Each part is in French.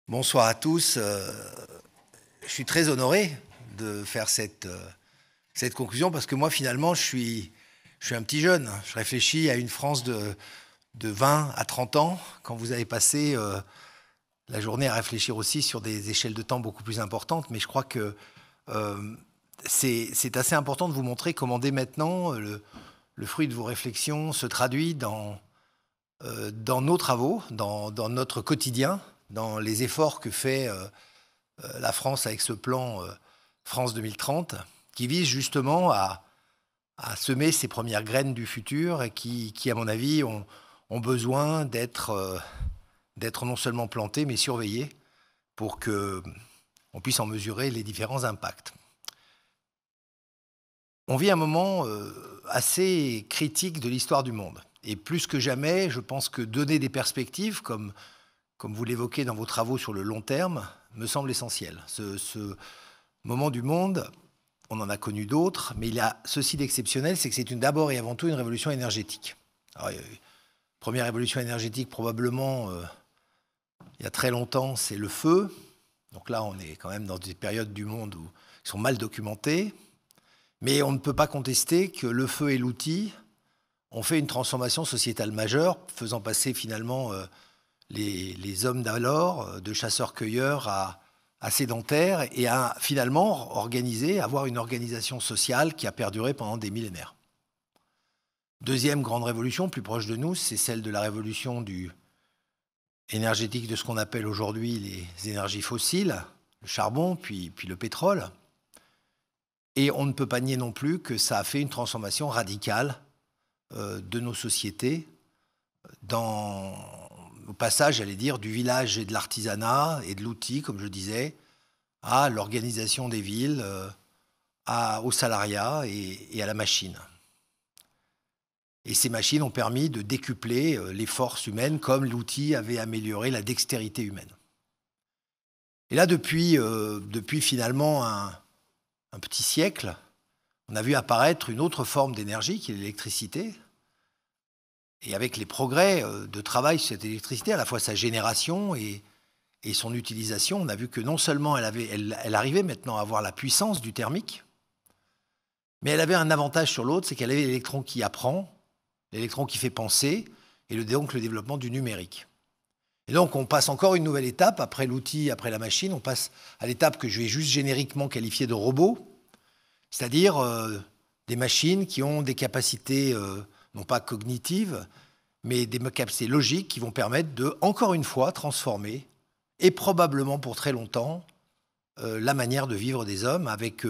Bonsoir à tous. Je suis très honoré de faire cette conclusion parce que moi, finalement, je suis un petit jeune. Je réfléchis à une France de 20 à 30 ans, quand vous avez passé la journée à réfléchir aussi sur des échelles de temps beaucoup plus importantes. Mais je crois que c'est assez important de vous montrer comment dès maintenant, le fruit de vos réflexions se traduit dans nos travaux, dans notre quotidien, dans les efforts que fait la France avec ce plan France 2030, qui vise justement à semer ces premières graines du futur et qui à mon avis, ont besoin d'être non seulement plantées, mais surveillées pour qu'on puisse en mesurer les différents impacts. On vit un moment assez critique de l'histoire du monde. Et plus que jamais, je pense que donner des perspectives, comme vous l'évoquez dans vos travaux sur le long terme, me semble essentiel. Ce moment du monde, on en a connu d'autres, mais il y a ceci d'exceptionnel, c'est que c'est d'abord et avant tout une révolution énergétique. Alors, première révolution énergétique, probablement, il y a très longtemps, c'est le feu. Donc là, on est quand même dans des périodes du monde qui sont mal documentées. Mais on ne peut pas contester que le feu et l'outil ont fait une transformation sociétale majeure, faisant passer finalement les hommes d'alors, de chasseurs-cueilleurs à sédentaires, et à finalement avoir une organisation sociale qui a perduré pendant des millénaires. Deuxième grande révolution, plus proche de nous, c'est celle de la révolution énergétique de ce qu'on appelle aujourd'hui les énergies fossiles, le charbon, puis le pétrole. Et on ne peut pas nier non plus que ça a fait une transformation radicale de nos sociétés au passage, j'allais dire, du village et de l'artisanat et de l'outil, comme je disais, à l'organisation des villes, au salariat et à la machine. Et ces machines ont permis de décupler les forces humaines comme l'outil avait amélioré la dextérité humaine. Et là, depuis finalement un petit siècle, on a vu apparaître une autre forme d'énergie qui est l'électricité. Et avec les progrès de travail sur cette électricité, à la fois sa génération et son utilisation, on a vu que non seulement elle arrivait maintenant à avoir la puissance du thermique, mais elle avait un avantage sur l'autre, c'est qu'elle avait l'électron qui apprend, l'électron qui fait penser, et donc le développement du numérique. Et donc on passe encore une nouvelle étape, après l'outil, après la machine, on passe à l'étape que je vais juste génériquement qualifier de robot, c'est-à-dire des machines qui ont des capacités non pas cognitives, mais des capacités logiques qui vont permettre de, encore une fois, transformer, et probablement pour très longtemps, la manière de vivre des hommes, avec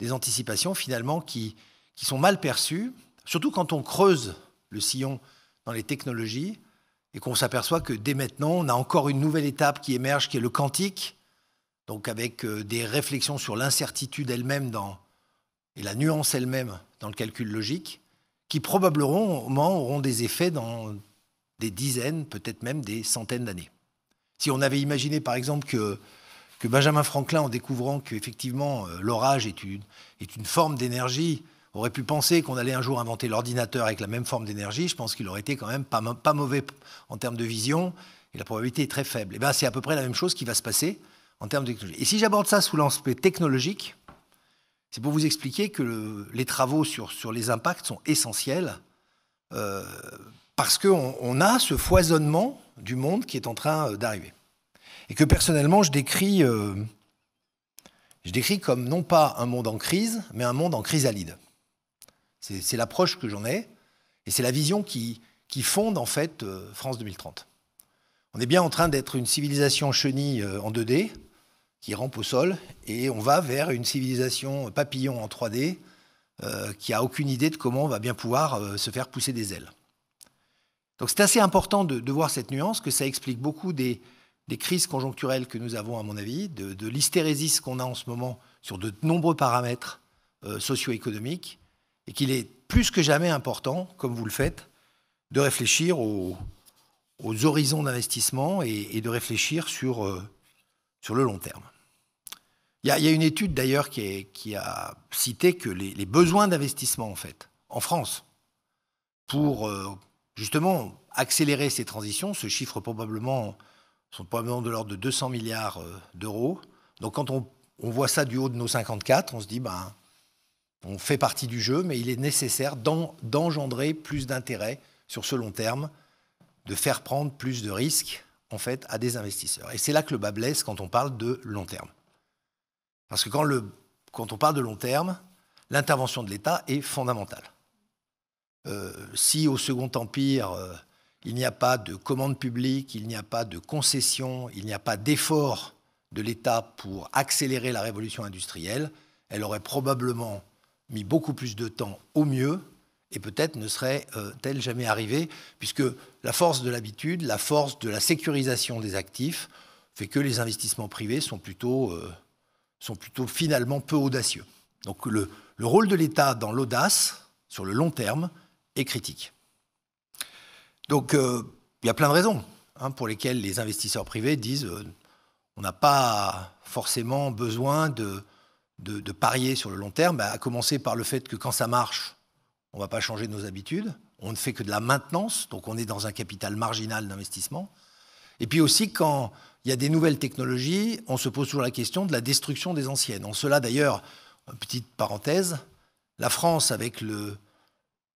des anticipations finalement qui sont mal perçues, surtout quand on creuse le sillon dans les technologies, et qu'on s'aperçoit que dès maintenant, on a encore une nouvelle étape qui émerge, qui est le quantique, donc avec des réflexions sur l'incertitude elle-même et la nuance elle-même dans le calcul logique, qui probablement auront des effets dans des dizaines, peut-être même des centaines d'années. Si on avait imaginé, par exemple, que Benjamin Franklin, en découvrant qu'effectivement l'orage est une forme d'énergie, aurait pu penser qu'on allait un jour inventer l'ordinateur avec la même forme d'énergie, je pense qu'il aurait été quand même pas mauvais en termes de vision, et la probabilité est très faible. Et bien, c'est à peu près la même chose qui va se passer en termes de technologie. Et si j'aborde ça sous l'aspect technologique, c'est pour vous expliquer que les travaux sur les impacts sont essentiels parce qu'on a ce foisonnement du monde qui est en train d'arriver. Et que personnellement, je décris comme non pas un monde en crise, mais un monde en chrysalide. C'est l'approche que j'en ai, et c'est la vision qui fonde en fait France 2030. On est bien en train d'être une civilisation chenille en 2D, qui rampe au sol, et on va vers une civilisation papillon en 3D, qui n'a aucune idée de comment on va bien pouvoir se faire pousser des ailes. Donc c'est assez important de voir cette nuance, que ça explique beaucoup des crises conjoncturelles que nous avons, à mon avis, de l'hystérésis qu'on a en ce moment sur de nombreux paramètres socio-économiques, et qu'il est plus que jamais important, comme vous le faites, de réfléchir aux horizons d'investissement et de réfléchir sur le long terme. Il y a une étude d'ailleurs qui a cité que les besoins d'investissement en fait, en France, pour justement accélérer ces transitions, se chiffrent probablement sont probablement de l'ordre de 200 milliards d'euros. Donc quand on voit ça du haut de nos 54, on se dit, ben, on fait partie du jeu, mais il est nécessaire d'engendrer plus d'intérêt sur ce long terme, de faire prendre plus de risques, en fait, à des investisseurs. Et c'est là que le bât blesse quand on parle de long terme. Parce que quand on parle de long terme, l'intervention de l'État est fondamentale. Si au Second Empire, il n'y a pas de commande publique, il n'y a pas de concession, il n'y a pas d'effort de l'État pour accélérer la révolution industrielle, elle aurait probablement mis beaucoup plus de temps au mieux et peut-être ne serait-elle jamais arrivée, puisque la force de l'habitude, la force de la sécurisation des actifs fait que les investissements privés sont plutôt finalement peu audacieux. Donc le rôle de l'État dans l'audace, sur le long terme, est critique. Donc il y a plein de raisons pour lesquelles les investisseurs privés disent on n'a pas forcément besoin de parier sur le long terme, à commencer par le fait que quand ça marche, on ne va pas changer nos habitudes, on ne fait que de la maintenance, donc on est dans un capital marginal d'investissement. Et puis aussi, quand il y a des nouvelles technologies, on se pose toujours la question de la destruction des anciennes. En cela, d'ailleurs, petite parenthèse, la France, avec le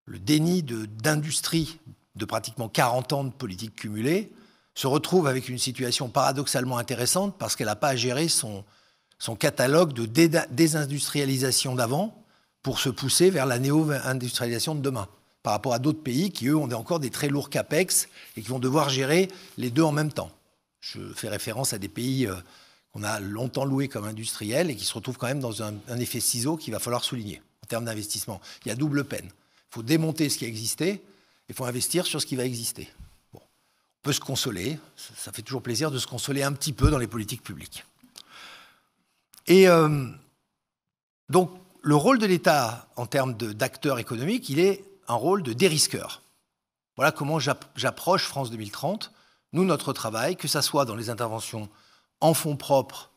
déni d'industrie de pratiquement 40 ans de politique cumulée, se retrouve avec une situation paradoxalement intéressante parce qu'elle n'a pas à gérer son catalogue de désindustrialisation d'avant pour se pousser vers la néo-industrialisation de demain, par rapport à d'autres pays qui, eux, ont encore des très lourds capex et qui vont devoir gérer les deux en même temps. Je fais référence à des pays qu'on a longtemps loués comme industriels et qui se retrouvent quand même dans un effet ciseau qu'il va falloir souligner en termes d'investissement. Il y a double peine. Il faut démonter ce qui a existé, il faut investir sur ce qui va exister. Bon. On peut se consoler, ça fait toujours plaisir de se consoler un petit peu dans les politiques publiques. Et donc, le rôle de l'État en termes d'acteur économique, il est un rôle de dérisqueur. Voilà comment j'approche France 2030. Nous, notre travail, que ce soit dans les interventions en fonds propres,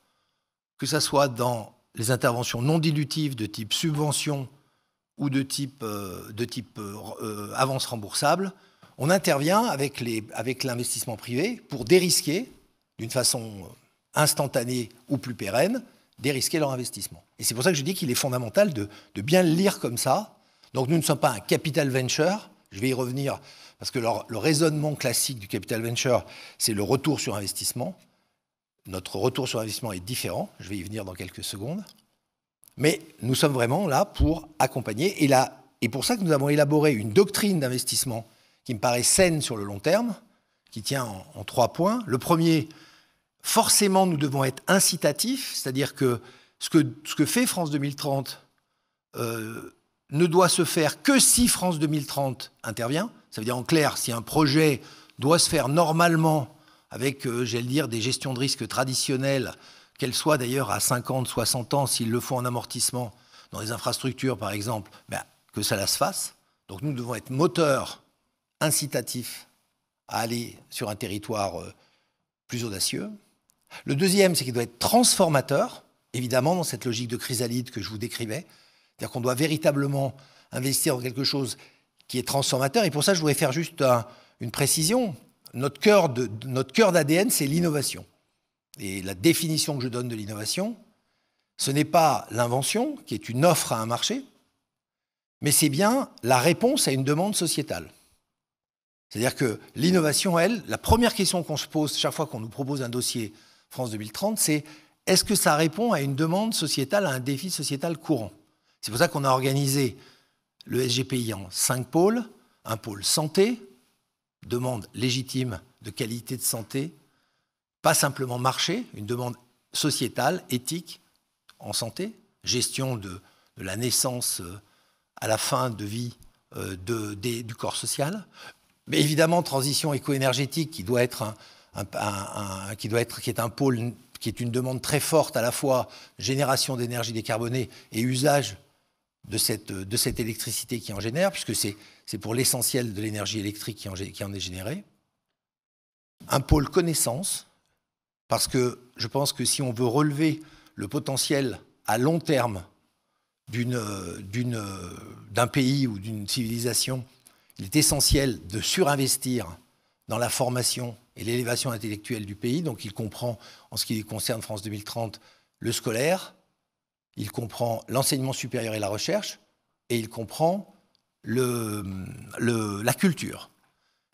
que ce soit dans les interventions non dilutives de type subvention ou de type avance remboursable, on intervient avec l'investissement privé pour dérisquer, d'une façon instantanée ou plus pérenne, dérisquer leur investissement. Et c'est pour ça que je dis qu'il est fondamental de bien le lire comme ça. Donc nous ne sommes pas un capital venture, je vais y revenir, parce que le raisonnement classique du capital venture, c'est le retour sur investissement. Notre retour sur investissement est différent, je vais y venir dans quelques secondes. Mais nous sommes vraiment là pour accompagner. Et pour ça que nous avons élaboré une doctrine d'investissement qui me paraît saine sur le long terme, qui tient en 3 points. Le premier, forcément, nous devons être incitatifs, c'est-à-dire que ce que fait France 2030 ne doit se faire que si France 2030 intervient. Ça veut dire en clair, si un projet doit se faire normalement avec, j'allais dire, des gestions de risque traditionnelles, qu'elles soient d'ailleurs à 50, 60 ans, s'il le faut en amortissement, dans les infrastructures par exemple, que ça se fasse. Donc nous devons être moteurs incitatifs à aller sur un territoire plus audacieux. Le deuxième, c'est qu'il doit être transformateur, évidemment, dans cette logique de chrysalide que je vous décrivais. C'est-à-dire qu'on doit véritablement investir dans quelque chose qui est transformateur. Et pour ça, je voudrais faire juste une précision. Notre cœur d'ADN, c'est l'innovation. Et la définition que je donne de l'innovation, ce n'est pas l'invention, qui est une offre à un marché, mais c'est bien la réponse à une demande sociétale. C'est-à-dire que l'innovation, elle, la première question qu'on se pose chaque fois qu'on nous propose un dossier France 2030, c'est est-ce que ça répond à une demande sociétale, à un défi sociétal courant? C'est pour ça qu'on a organisé le SGPI en 5 pôles. Un pôle santé, demande légitime de qualité de santé, pas simplement marché, une demande sociétale, éthique en santé, gestion de la naissance à la fin de vie du corps social, mais évidemment transition éco-énergétique qui doit être qui est un pôle qui est une demande très forte à la fois génération d'énergie décarbonée et usage de cette électricité qui en génère, puisque c'est pour l'essentiel de l'énergie électrique qui en est générée. Un pôle connaissance, parce que je pense que si on veut relever le potentiel à long terme d'un pays ou d'une civilisation, il est essentiel de surinvestir dans la formation et l'élévation intellectuelle du pays. Donc il comprend, en ce qui concerne France 2030, le scolaire, il comprend l'enseignement supérieur et la recherche, et il comprend la culture.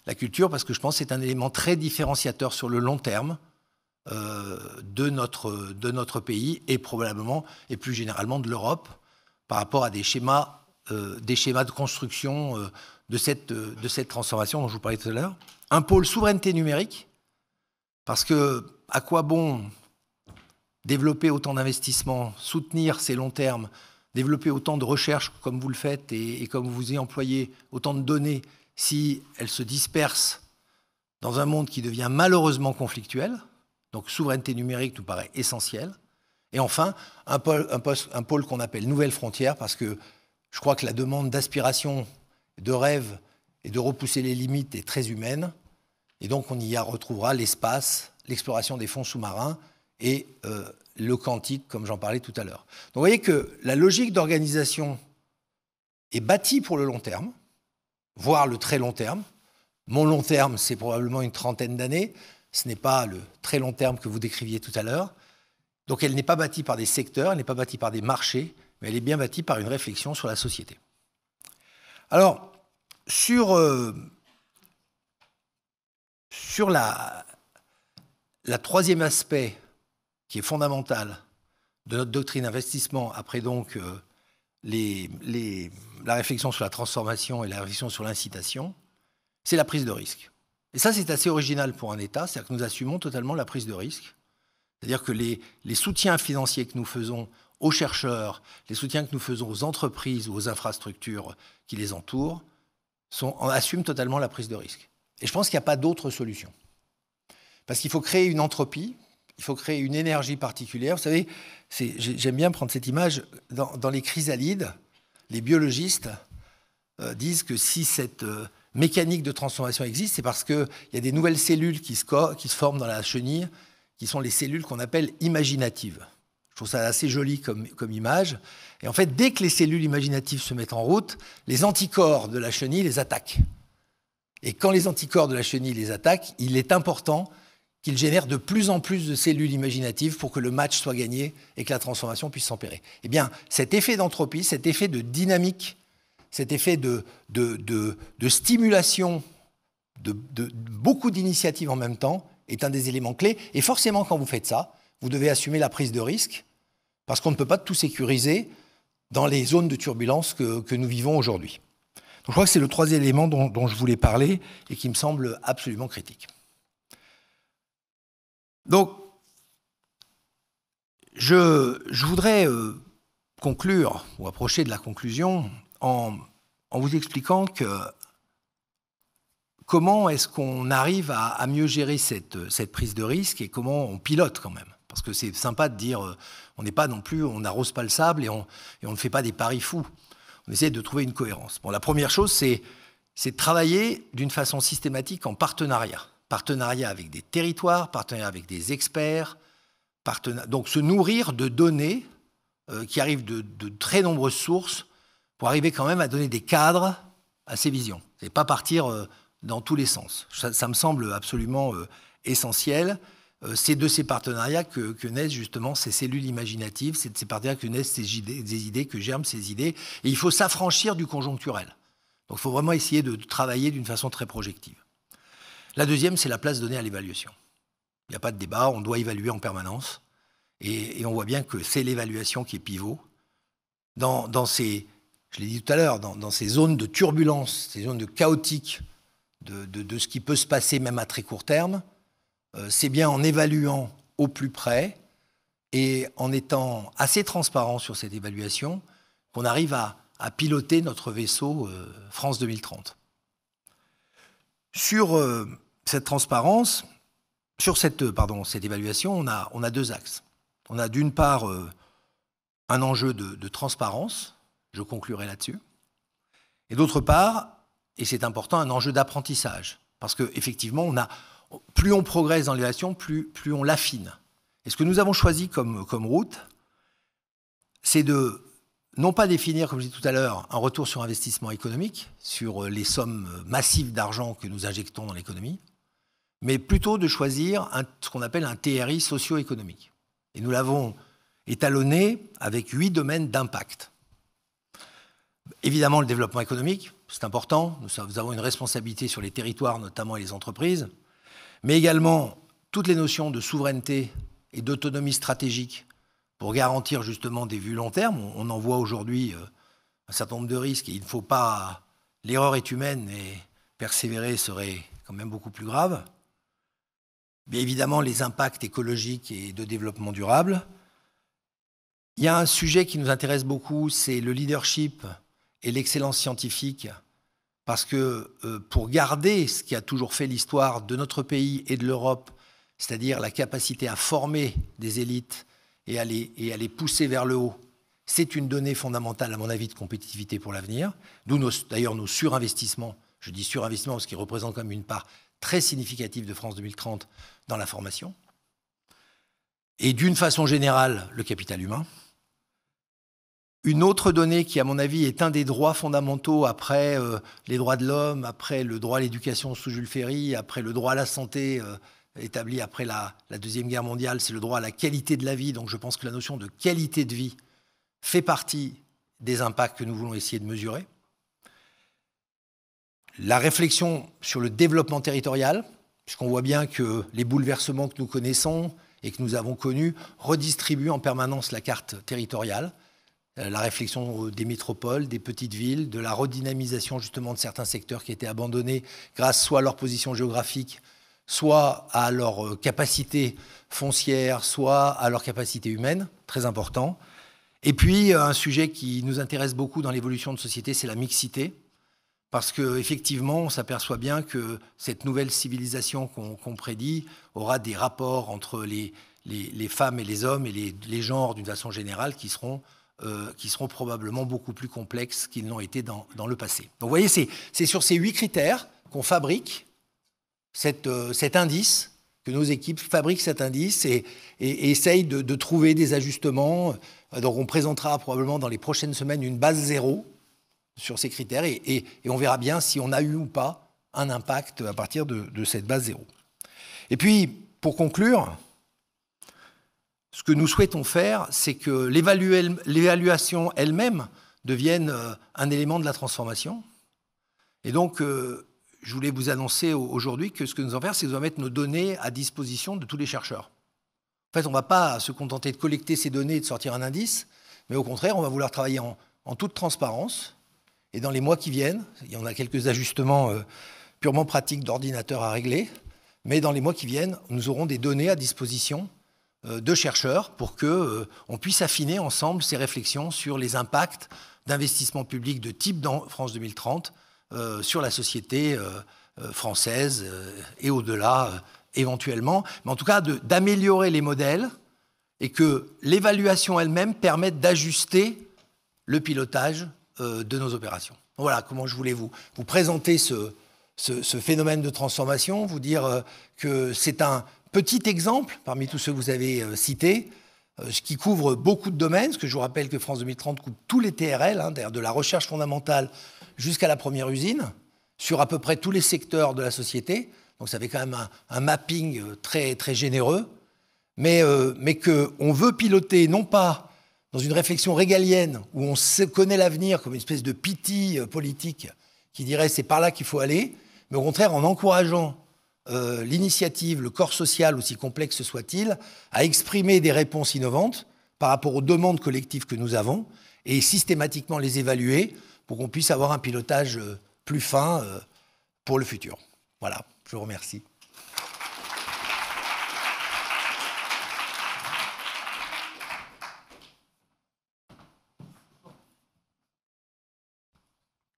La culture, parce que je pense que c'est un élément très différenciateur sur le long terme de notre pays et probablement, et plus généralement de l'Europe, par rapport à des schémas de construction de cette transformation dont je vous parlais tout à l'heure. Un pôle souveraineté numérique, parce que à quoi bon développer autant d'investissements, soutenir ces longs termes, développer autant de recherche comme vous le faites et comme vous y employez, autant de données, si elles se dispersent dans un monde qui devient malheureusement conflictuel. Donc souveraineté numérique nous paraît essentiel. Et enfin, un pôle qu'on appelle Nouvelles Frontières, parce que je crois que la demande d'aspiration, de rêve et de repousser les limites est très humaine. Et donc on y retrouvera l'espace, l'exploration des fonds sous-marins et le quantique, comme j'en parlais tout à l'heure. Donc vous voyez que la logique d'organisation est bâtie pour le long terme, voire le très long terme. Mon long terme, c'est probablement une trentaine d'années. Ce n'est pas le très long terme que vous décriviez tout à l'heure. Donc elle n'est pas bâtie par des secteurs, elle n'est pas bâtie par des marchés, mais elle est bien bâtie par une réflexion sur la société. Alors, sur la troisième aspect qui est fondamental de notre doctrine d'investissement, après donc la réflexion sur la transformation et la réflexion sur l'incitation, c'est la prise de risque. Et ça, c'est assez original pour un État, c'est-à-dire que nous assumons totalement la prise de risque. C'est-à-dire que les soutiens financiers que nous faisons aux chercheurs, les soutiens que nous faisons aux entreprises ou aux infrastructures qui les entourent, assument totalement la prise de risque. Et je pense qu'il n'y a pas d'autre solution. Parce qu'il faut créer une entropie, il faut créer une énergie particulière. Vous savez, j'aime bien prendre cette image, dans les chrysalides, les biologistes disent que si cette mécanique de transformation existe, c'est parce qu'il y a des nouvelles cellules qui se forment dans la chenille, qui sont les cellules qu'on appelle imaginatives. Je trouve ça assez joli comme image. Et en fait, dès que les cellules imaginatives se mettent en route, les anticorps de la chenille les attaquent. Et quand les anticorps de la chenille les attaquent, il est important qu'ils génèrent de plus en plus de cellules imaginatives pour que le match soit gagné et que la transformation puisse s'opérer. Eh bien, cet effet d'entropie, cet effet de dynamique, cet effet de stimulation de beaucoup d'initiatives en même temps est un des éléments clés. Et forcément, quand vous faites ça, vous devez assumer la prise de risque parce qu'on ne peut pas tout sécuriser dans les zones de turbulence que nous vivons aujourd'hui. Donc, je crois que c'est le troisième élément dont je voulais parler et qui me semble absolument critique. Donc, je voudrais conclure ou approcher de la conclusion en vous expliquant comment est-ce qu'on arrive à mieux gérer cette prise de risque et comment on pilote quand même. Parce que c'est sympa de dire, on n'est pas non plus, on n'arrose pas le sable et on ne fait pas des paris fous. On essaie de trouver une cohérence. Bon, la première chose, c'est de travailler d'une façon systématique en partenariat. Partenariat avec des territoires, partenariat avec des experts, donc se nourrir de données qui arrivent de très nombreuses sources pour arriver quand même à donner des cadres à ces visions. Et pas partir dans tous les sens. Ça me semble absolument essentiel. C'est de ces partenariats que naissent justement ces cellules imaginatives, c'est de ces partenariats que naissent ces idées, que germent ces idées. Et il faut s'affranchir du conjoncturel. Donc il faut vraiment essayer de travailler d'une façon très projective. La deuxième, c'est la place donnée à l'évaluation. Il n'y a pas de débat, on doit évaluer en permanence. Et on voit bien que c'est l'évaluation qui est pivot. Dans ces, je l'ai dit tout à l'heure, dans ces zones de turbulence, ces zones de chaotique, de ce qui peut se passer même à très court terme, c'est bien en évaluant au plus près et en étant assez transparent sur cette évaluation qu'on arrive à piloter notre vaisseau France 2030. Sur cette transparence, sur cette évaluation, on a deux axes. On a d'une part un enjeu de transparence, je conclurai là-dessus, et d'autre part, et c'est important, un enjeu d'apprentissage. Parce qu'effectivement, plus on progresse dans l'évaluation, plus on l'affine. Et ce que nous avons choisi comme route, c'est de non pas définir, comme je disais tout à l'heure, un retour sur investissement économique, sur les sommes massives d'argent que nous injectons dans l'économie, mais plutôt de choisir ce qu'on appelle un TRI socio-économique. Et nous l'avons étalonné avec 8 domaines d'impact. Évidemment, le développement économique, c'est important. Nous avons une responsabilité sur les territoires, notamment et les entreprises, mais également toutes les notions de souveraineté et d'autonomie stratégique pour garantir justement des vues long terme. On en voit aujourd'hui un certain nombre de risques et il ne faut pas... L'erreur est humaine et persévérer serait quand même beaucoup plus grave. Bien évidemment, les impacts écologiques et de développement durable. Il y a un sujet qui nous intéresse beaucoup, c'est le leadership et l'excellence scientifique, parce que pour garder ce qui a toujours fait l'histoire de notre pays et de l'Europe, c'est-à-dire la capacité à former des élites et à les pousser vers le haut, c'est une donnée fondamentale, à mon avis, de compétitivité pour l'avenir, d'où d'ailleurs nos surinvestissements. Je dis surinvestissement parce qu'ils représentent quand même une part très significative de France 2030 dans la formation. Et d'une façon générale, le capital humain. Une autre donnée qui, à mon avis, est un des droits fondamentaux après les droits de l'homme, après le droit à l'éducation sous Jules Ferry, après le droit à la santé établi après la Deuxième Guerre mondiale, c'est le droit à la qualité de la vie. Donc je pense que la notion de qualité de vie fait partie des impacts que nous voulons essayer de mesurer. La réflexion sur le développement territorial, puisqu'on voit bien que les bouleversements que nous connaissons et que nous avons connus redistribuent en permanence la carte territoriale. La réflexion des métropoles, des petites villes, de la redynamisation justement de certains secteurs qui étaient abandonnés grâce soit à leur position géographique, soit à leur capacité foncière, soit à leur capacité humaine, très important. Et puis, un sujet qui nous intéresse beaucoup dans l'évolution de société, c'est la mixité. Parce qu'effectivement, on s'aperçoit bien que cette nouvelle civilisation qu'on prédit aura des rapports entre les femmes et les hommes et les genres d'une façon générale qui seront probablement beaucoup plus complexes qu'ils n'ont été dans le passé. Donc vous voyez, c'est sur ces 8 critères qu'on fabrique cet indice, que nos équipes fabriquent cet indice et essayent de trouver des ajustements. Donc on présentera probablement dans les prochaines semaines une base zéro sur ces critères et on verra bien si on a eu ou pas un impact à partir de cette base zéro. Et puis, pour conclure, ce que nous souhaitons faire, c'est que l'évaluation elle-même devienne un élément de la transformation. Et donc, je voulais vous annoncer aujourd'hui que ce que nous allons faire, c'est que nous allons mettre nos données à disposition de tous les chercheurs. En fait, on ne va pas se contenter de collecter ces données et de sortir un indice, mais au contraire, on va vouloir travailler en toute transparence. Et dans les mois qui viennent, il y en a quelques ajustements purement pratiques d'ordinateur à régler, mais dans les mois qui viennent, nous aurons des données à disposition de chercheurs pour qu'on puisse affiner ensemble ces réflexions sur les impacts d'investissement public de type dans France 2030 sur la société française et au-delà éventuellement, mais en tout cas d'améliorer les modèles et que l'évaluation elle-même permette d'ajuster le pilotage de nos opérations. Voilà comment je voulais vous présenter ce phénomène de transformation, vous dire que c'est un petit exemple parmi tous ceux que vous avez cités, qui couvre beaucoup de domaines, parce que je vous rappelle que France 2030 couvre tous les TRL, d'ailleurs de la recherche fondamentale jusqu'à la première usine, sur à peu près tous les secteurs de la société. Donc ça fait quand même un mapping très, très généreux, mais qu'on veut piloter non pas dans une réflexion régalienne où on connaît l'avenir comme une espèce de piti politique qui dirait c'est par là qu'il faut aller, mais au contraire en encourageant l'initiative, le corps social, aussi complexe soit-il, à exprimer des réponses innovantes par rapport aux demandes collectives que nous avons et systématiquement les évaluer pour qu'on puisse avoir un pilotage plus fin pour le futur. Voilà, je vous remercie.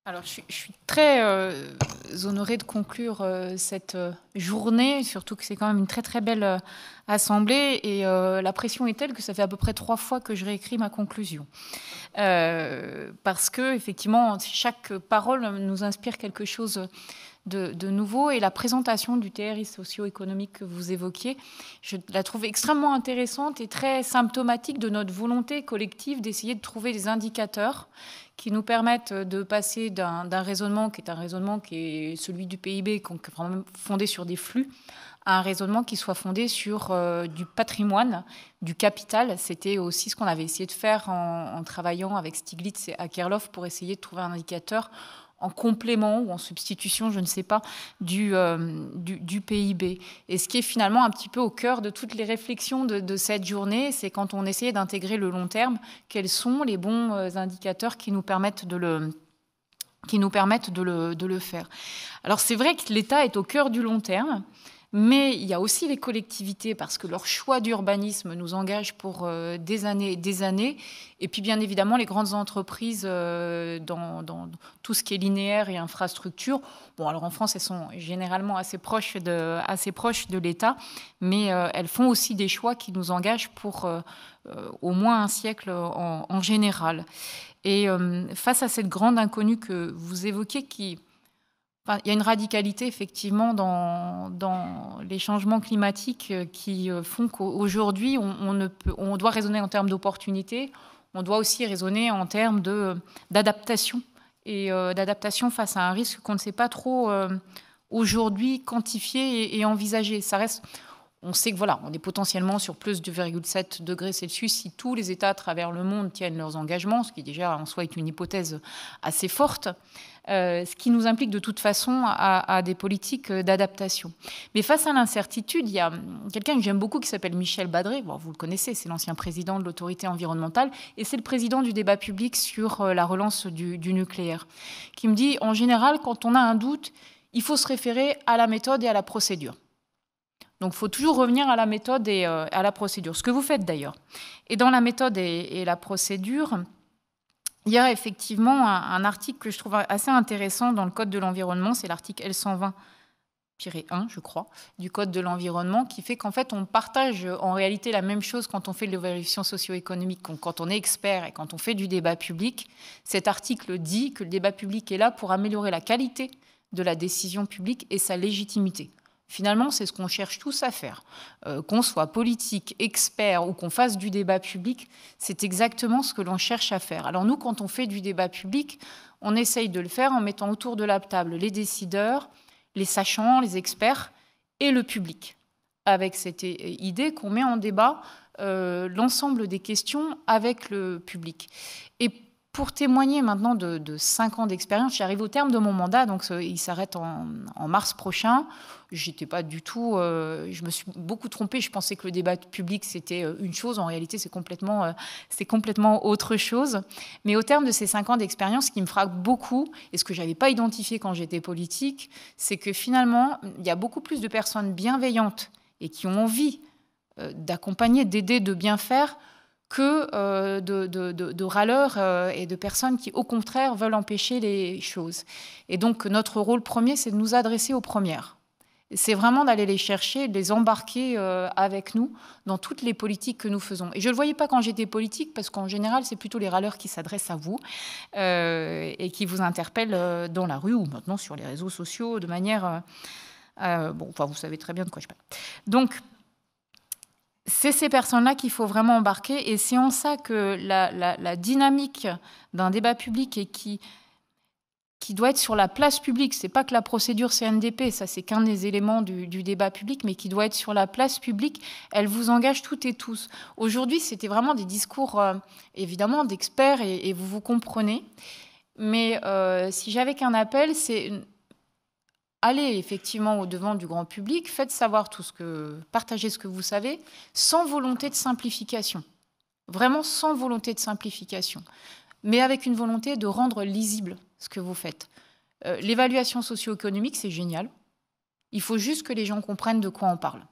Alors, je suis très honorée de conclure cette journée, surtout que c'est quand même une très très belle assemblée et la pression est telle que ça fait à peu près 3 fois que je réécris ma conclusion. Parce que, effectivement, chaque parole nous inspire quelque chose de nouveau et la présentation du TRI socio-économique que vous évoquiez, je la trouve extrêmement intéressante et très symptomatique de notre volonté collective d'essayer de trouver des indicateurs qui nous permettent de passer d'un raisonnement qui est un raisonnement qui celui du PIB, fondé sur des flux, à un raisonnement qui soit fondé sur du patrimoine, du capital. C'était aussi ce qu'on avait essayé de faire en travaillant avec Stiglitz et Akerlof pour essayer de trouver un indicateur en complément ou en substitution, je ne sais pas, du PIB. Et ce qui est finalement un petit peu au cœur de toutes les réflexions de cette journée, c'est quand on essayait d'intégrer le long terme, quels sont les bons indicateurs qui nous permettent de le faire. Alors c'est vrai que l'État est au cœur du long terme, mais il y a aussi les collectivités, parce que leur choix d'urbanisme nous engage pour des années et des années. Et puis, bien évidemment, les grandes entreprises dans tout ce qui est linéaire et infrastructure. Bon, alors en France, elles sont généralement assez proches de l'État, mais elles font aussi des choix qui nous engagent pour au moins un siècle en général. Et face à cette grande inconnue que vous évoquiez, il y a une radicalité, effectivement, dans les changements climatiques qui font qu'aujourd'hui, on doit raisonner en termes d'opportunités, on doit aussi raisonner en termes d'adaptation, et d'adaptation face à un risque qu'on ne sait pas trop aujourd'hui quantifier et envisager. Ça reste... On sait que on est potentiellement sur plus de 2,7 degrés Celsius si tous les États à travers le monde tiennent leurs engagements, ce qui déjà en soi est une hypothèse assez forte, ce qui nous implique de toute façon à des politiques d'adaptation. Mais face à l'incertitude, il y a quelqu'un que j'aime beaucoup qui s'appelle Michel Badré. Bon, vous le connaissez, c'est l'ancien président de l'autorité environnementale et c'est le président du débat public sur la relance du nucléaire, qui me dit, en général, quand on a un doute, il faut se référer à la méthode et à la procédure. Donc, il faut toujours revenir à la méthode et à la procédure, ce que vous faites d'ailleurs. Et dans la méthode et la procédure, il y a effectivement un article que je trouve assez intéressant dans le Code de l'environnement, c'est l'article L120-1, je crois, du Code de l'environnement, qui fait qu'en fait, on partage en réalité la même chose quand on fait de l'évaluation socio-économique, quand on est expert et quand on fait du débat public. Cet article dit que le débat public est là pour améliorer la qualité de la décision publique et sa légitimité. Finalement, c'est ce qu'on cherche tous à faire. Qu'on soit politique, expert ou qu'on fasse du débat public, c'est exactement ce que l'on cherche à faire. Alors nous, quand on fait du débat public, on essaye de le faire en mettant autour de la table les décideurs, les sachants, les experts et le public, avec cette idée qu'on met en débat l'ensemble des questions avec le public. Et pour témoigner maintenant de 5 ans d'expérience, j'arrive au terme de mon mandat, donc il s'arrête en mars prochain. J'étais pas du tout... je me suis beaucoup trompée. Je pensais que le débat public, c'était une chose. En réalité, c'est complètement autre chose. Mais au terme de ces 5 ans d'expérience, ce qui me frappe beaucoup, et ce que je n'avais pas identifié quand j'étais politique, c'est que finalement, il y a beaucoup plus de personnes bienveillantes et qui ont envie d'accompagner, d'aider, de bien faire, que de râleurs et de personnes qui, au contraire, veulent empêcher les choses. Et donc, notre rôle premier, c'est de nous adresser aux premières. C'est vraiment d'aller les chercher, de les embarquer avec nous dans toutes les politiques que nous faisons. Et je ne le voyais pas quand j'étais politique, parce qu'en général, c'est plutôt les râleurs qui s'adressent à vous et qui vous interpellent dans la rue ou maintenant sur les réseaux sociaux de manière... vous savez très bien de quoi je parle. Donc, c'est ces personnes-là qu'il faut vraiment embarquer. Et c'est en ça que la dynamique d'un débat public et qui doit être sur la place publique, c'est pas que la procédure CNDP, ça c'est qu'un des éléments du débat public, mais qui doit être sur la place publique, elle vous engage toutes et tous. Aujourd'hui, c'était vraiment des discours, évidemment, d'experts, et vous comprenez. Mais si j'avais qu'un appel, c'est... Allez effectivement au-devant du grand public, faites savoir partagez ce que vous savez, sans volonté de simplification. Vraiment sans volonté de simplification. Mais avec une volonté de rendre lisible ce que vous faites. L'évaluation socio-économique, c'est génial. Il faut juste que les gens comprennent de quoi on parle.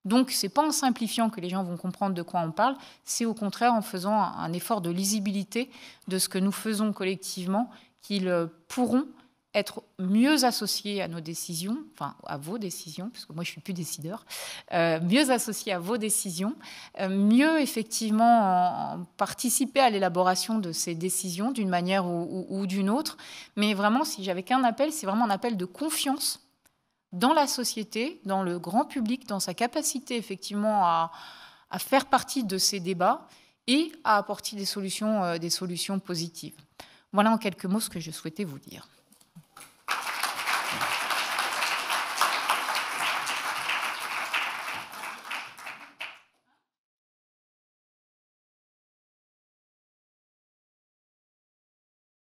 Donc, ce n'est pas en simplifiant que les gens vont comprendre de quoi on parle, c'est au contraire en faisant un effort de lisibilité de ce que nous faisons collectivement qu'ils pourront être mieux associés à nos décisions, enfin à vos décisions, parce que moi je ne suis plus décideur, mieux associés à vos décisions, mieux effectivement participer à l'élaboration de ces décisions d'une manière ou d'une autre. Mais vraiment, si j'avais qu'un appel, c'est vraiment un appel de confiance dans la société, dans le grand public, dans sa capacité effectivement à faire partie de ces débats et à apporter des solutions positives. Voilà en quelques mots ce que je souhaitais vous dire.